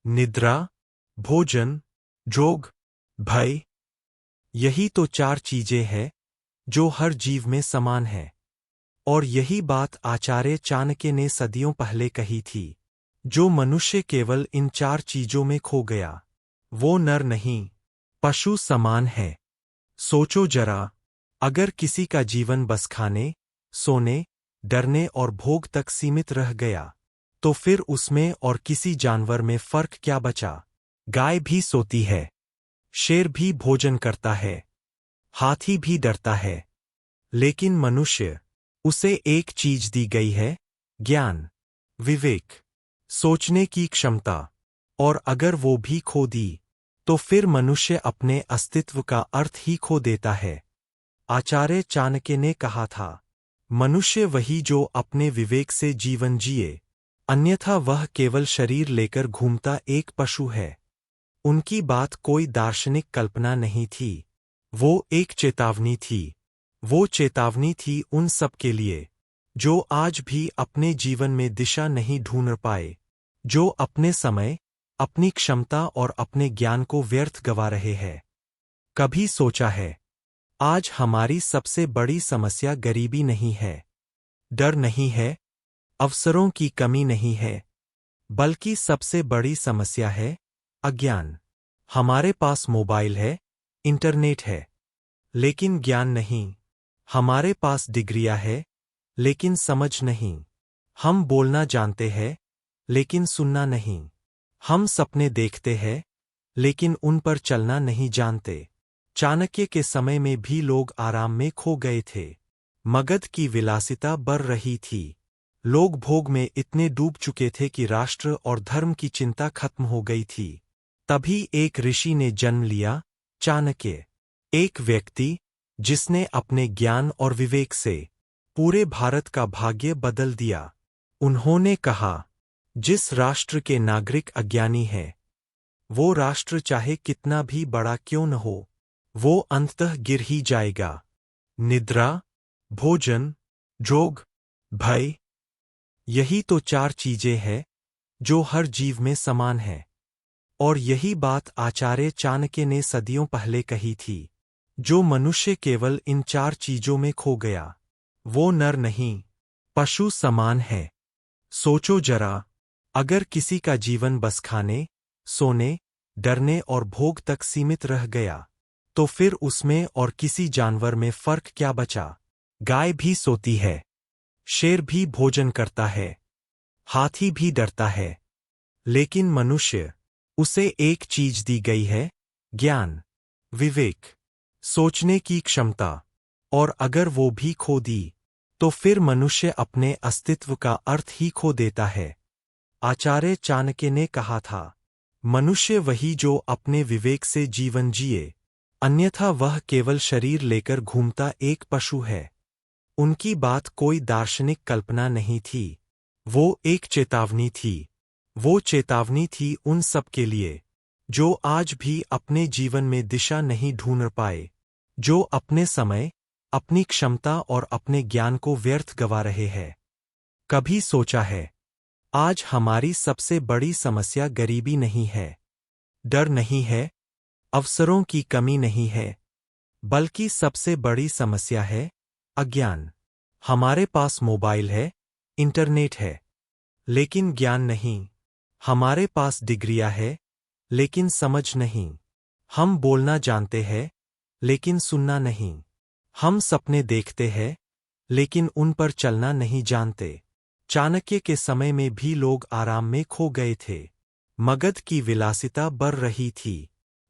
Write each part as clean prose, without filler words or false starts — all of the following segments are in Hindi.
निद्रा, भोजन, जोग, भय, यही तो चार चीजें हैं जो हर जीव में समान है। और यही बात आचार्य चाणक्य ने सदियों पहले कही थी। जो मनुष्य केवल इन चार चीजों में खो गया, वो नर नहीं, पशु समान है। सोचो जरा, अगर किसी का जीवन बस खाने, सोने, डरने और भोग तक सीमित रह गया, तो फिर उसमें और किसी जानवर में फर्क क्या बचा? गाय भी सोती है, शेर भी भोजन करता है, हाथी भी डरता है, लेकिन मनुष्य, उसे एक चीज दी गई है, ज्ञान, विवेक, सोचने की क्षमता। और अगर वो भी खो दी, तो फिर मनुष्य अपने अस्तित्व का अर्थ ही खो देता है। आचार्य चाणक्य ने कहा था, मनुष्य वही जो अपने विवेक से जीवन जिए, अन्यथा वह केवल शरीर लेकर घूमता एक पशु है। उनकी बात कोई दार्शनिक कल्पना नहीं थी, वो एक चेतावनी थी। वो चेतावनी थी उन सब के लिए जो आज भी अपने जीवन में दिशा नहीं ढूंढ पाए, जो अपने समय, अपनी क्षमता और अपने ज्ञान को व्यर्थ गवा रहे हैं। कभी सोचा है, आज हमारी सबसे बड़ी समस्या गरीबी नहीं है, डर नहीं है, अवसरों की कमी नहीं है, बल्कि सबसे बड़ी समस्या है अज्ञान। हमारे पास मोबाइल है, इंटरनेट है, लेकिन ज्ञान नहीं। हमारे पास डिग्रियां है, लेकिन समझ नहीं। हम बोलना जानते हैं, लेकिन सुनना नहीं। हम सपने देखते हैं, लेकिन उन पर चलना नहीं जानते। चाणक्य के समय में भी लोग आराम में खो गए थे। मगध की विलासिता बढ़ रही थी। लोग भोग में इतने डूब चुके थे कि राष्ट्र और धर्म की चिंता खत्म हो गई थी। तभी एक ऋषि ने जन्म लिया, चाणक्य। एक व्यक्ति जिसने अपने ज्ञान और विवेक से पूरे भारत का भाग्य बदल दिया। उन्होंने कहा, जिस राष्ट्र के नागरिक अज्ञानी हैं, वो राष्ट्र चाहे कितना भी बड़ा क्यों न हो, वो अंततः गिर ही जाएगा। निद्रा, भोजन, जोग, भय, यही तो चार चीजें हैं जो हर जीव में समान है। और यही बात आचार्य चाणक्य ने सदियों पहले कही थी। जो मनुष्य केवल इन चार चीजों में खो गया, वो नर नहीं, पशु समान है। सोचो जरा, अगर किसी का जीवन बस खाने, सोने, डरने और भोग तक सीमित रह गया, तो फिर उसमें और किसी जानवर में फर्क क्या बचा? गाय भी सोती है, शेर भी भोजन करता है, हाथी भी डरता है, लेकिन मनुष्य, उसे एक चीज दी गई है, ज्ञान, विवेक, सोचने की क्षमता। और अगर वो भी खो दी, तो फिर मनुष्य अपने अस्तित्व का अर्थ ही खो देता है। आचार्य चाणक्य ने कहा था, मनुष्य वही जो अपने विवेक से जीवन जिए, अन्यथा वह केवल शरीर लेकर घूमता एक पशु है। उनकी बात कोई दार्शनिक कल्पना नहीं थी, वो एक चेतावनी थी। वो चेतावनी थी उन सब के लिए जो आज भी अपने जीवन में दिशा नहीं ढूंढ पाए, जो अपने समय, अपनी क्षमता और अपने ज्ञान को व्यर्थ गवा रहे हैं। कभी सोचा है, आज हमारी सबसे बड़ी समस्या गरीबी नहीं है, डर नहीं है, अवसरों की कमी नहीं है, बल्कि सबसे बड़ी समस्या है अज्ञान। हमारे पास मोबाइल है, इंटरनेट है, लेकिन ज्ञान नहीं। हमारे पास डिग्रियां है, लेकिन समझ नहीं। हम बोलना जानते हैं, लेकिन सुनना नहीं। हम सपने देखते हैं, लेकिन उन पर चलना नहीं जानते। चाणक्य के समय में भी लोग आराम में खो गए थे। मगध की विलासिता बढ़ रही थी।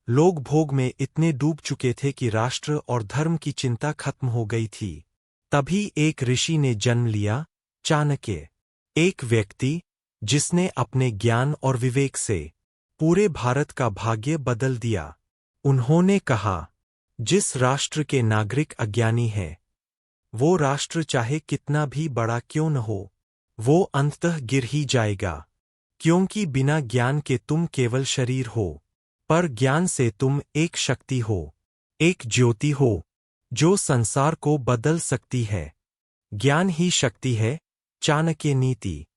लोग भोग में इतने डूब चुके थे कि राष्ट्र और धर्म की चिंता खत्म हो गई थी। तभी एक ऋषि ने जन्म लिया, चाणक्य। एक व्यक्ति जिसने अपने ज्ञान और विवेक से पूरे भारत का भाग्य बदल दिया। उन्होंने कहा, जिस राष्ट्र के नागरिक अज्ञानी हैं, वो राष्ट्र चाहे कितना भी बड़ा क्यों न हो, वो अंततः गिर ही जाएगा। क्योंकि बिना ज्ञान के तुम केवल शरीर हो, पर ज्ञान से तुम एक शक्ति हो, एक ज्योति हो, जो संसार को बदल सकती है। ज्ञान ही शक्ति है। चाणक्य नीति।